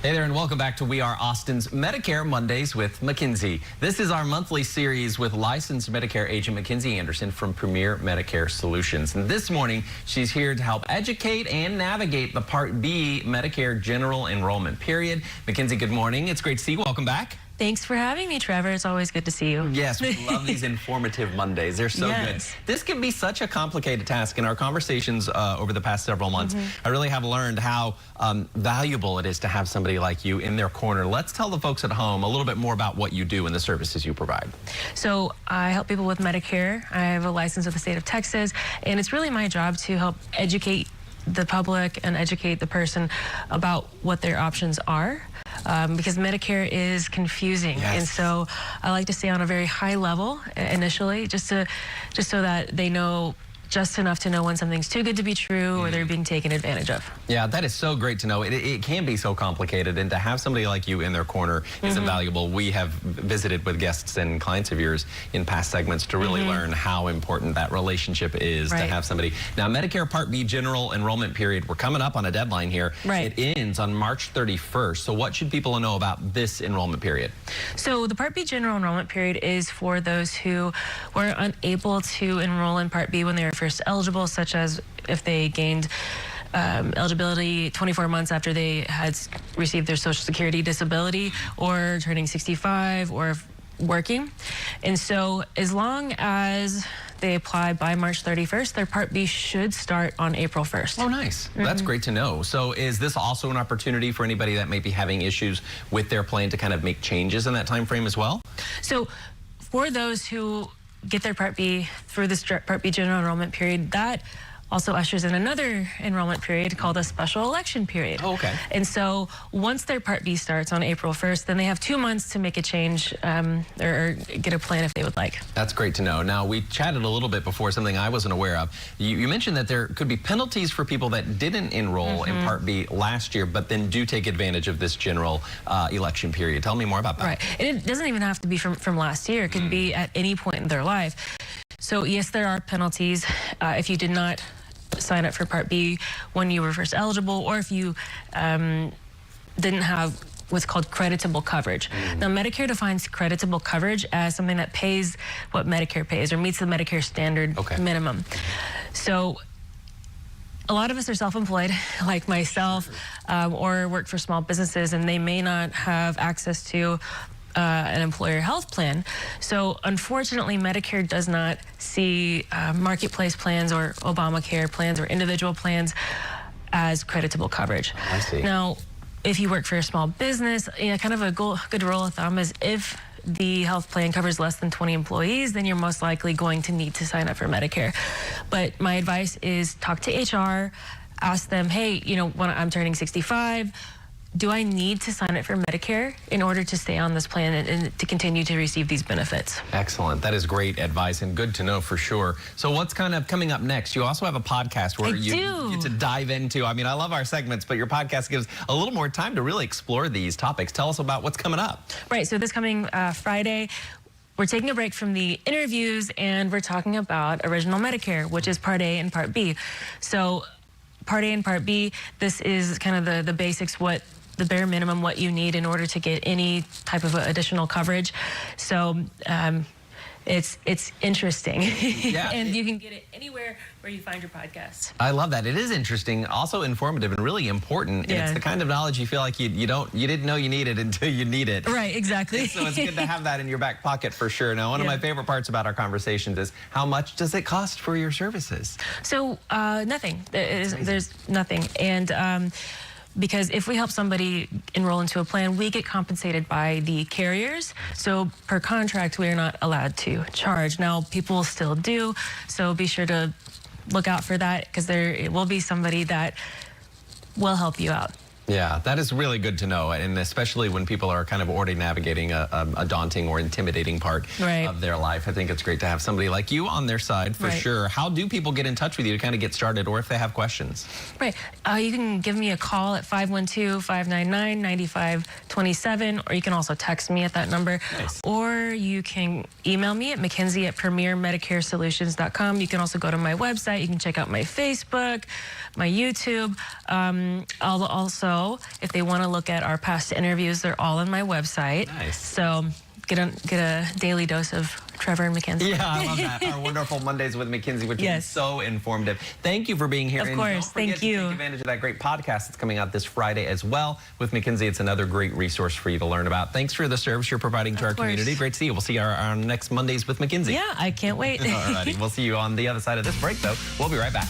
Hey there and welcome back to We Are Austin's Medicare Mondays with Mackenzie. This is our monthly series with licensed Medicare agent Mackenzie Anderson from Premier Medicare Solutions. And this morning, she's here to help educate and navigate the Part B Medicare General Enrollment period. Mackenzie, good morning. It's great to see you. Welcome back. Thanks for having me, Trevor. It's always good to see you. Yes, we love these informative Mondays. They're so good. This can be such a complicated task. In our conversations over the past several months, I really have learned how valuable it is to have somebody like you in their corner. Let's tell the folks at home a little bit more about what you do and the services you provide. So I help people with Medicare. I have a license with the state of Texas, and it's really my job to help educate the public and educate the person about what their options are. Because Medicare is confusing, and so I like to stay on a very high level initially, just so that they know just enough to know when something's too good to be true or they're being taken advantage of. Yeah, that is so great to know. It can be so complicated, and to have somebody like you in their corner is invaluable. We have visited with guests and clients of yours in past segments to really learn how important that relationship is to have somebody. Now, Medicare Part B General Enrollment Period, we're coming up on a deadline here. It ends on March 31st. So what should people know about this enrollment period? So the Part B General Enrollment Period is for those who were unable to enroll in Part B when they were first eligible, such as if they gained eligibility 24 months after they had received their Social Security disability, or turning 65, or working. And so as long as they apply by March 31st, their Part B should start on April 1st. Oh, nice. That's great to know. So is this also an opportunity for anybody that may be having issues with their plan to kind of make changes in that time frame as well? So for those who get their Part B through this Part B General Enrollment Period, that also ushers in another enrollment period called a special election period. Oh, okay. And so once their Part B starts on April 1st, then they have 2 months to make a change or get a plan if they would like. That's great to know. Now, we chatted a little bit before, something I wasn't aware of. You mentioned that there could be penalties for people that didn't enroll in Part B last year, but then do take advantage of this general election period. Tell me more about that. Right. And it doesn't even have to be from last year. It could be at any point in their life. So yes, there are penalties if you did not sign up for Part B when you were first eligible, or if you didn't have what's called creditable coverage. Now, Medicare defines creditable coverage as something that pays what Medicare pays or meets the Medicare standard minimum. So a lot of us are self-employed, like myself, or work for small businesses, and they may not have access to an employer health plan. So unfortunately, Medicare does not see marketplace plans or Obamacare plans or individual plans as creditable coverage. I see. Now, if you work for a small business, kind of a good rule of thumb is if the health plan covers less than 20 employees, then you're most likely going to need to sign up for Medicare. But my advice is talk to HR, ask them, hey, when I'm turning 65, do I need to sign up for Medicare in order to stay on this plan and to continue to receive these benefits? Excellent. That is great advice and good to know for sure. So what's kind of coming up next? You also have a podcast where you get to dive into, I love our segments, but your podcast gives a little more time to really explore these topics. Tell us about what's coming up. Right. So this coming Friday, we're taking a break from the interviews and we're talking about Original Medicare, which is Part A and Part B. So Part A and Part B, this is kind of the basics, the bare minimum, what you need in order to get any type of additional coverage. So it's interesting. And you can get it anywhere where you find your podcasts. I love that. It is interesting, also informative and really important. And it's the kind of knowledge you feel like you didn't know you needed until you need it. Right, exactly. So it's good to have that in your back pocket for sure. Now, one of my favorite parts about our conversations is how much does it cost for your services? So nothing. There's nothing. And because if we help somebody enroll into a plan, we get compensated by the carriers. So per contract, we are not allowed to charge. Now, people still do, so be sure to look out for that, because there will be somebody that will help you out. Yeah, that is really good to know, and especially when people are kind of already navigating a daunting or intimidating part of their life. I think it's great to have somebody like you on their side for sure. How do people get in touch with you to kind of get started, or if they have questions? Right. You can give me a call at 512-599-9520. 27, or you can also text me at that number. Nice. Or you can email me at Mackenzie@premiermedicaresolutions.com. You can also go to my website. You can check out my Facebook, my YouTube. Also, if they want to look at our past interviews, they're all on my website. Nice. So get a daily dose of Trevor and Mackenzie. Yeah, I love that. Our wonderful Mondays with Mackenzie, which Yes. is so informative. Thank you for being here. Of And course, don't forget thank to you. take advantage of that great podcast that's coming out this Friday as well with Mackenzie. It's another great resource for you to learn about. Thanks for the service you're providing to our course. community. Great to see you. We'll see you on next Mondays with Mackenzie. Yeah, I can't wait. All righty. We'll see you on the other side of this break, though. We'll be right back.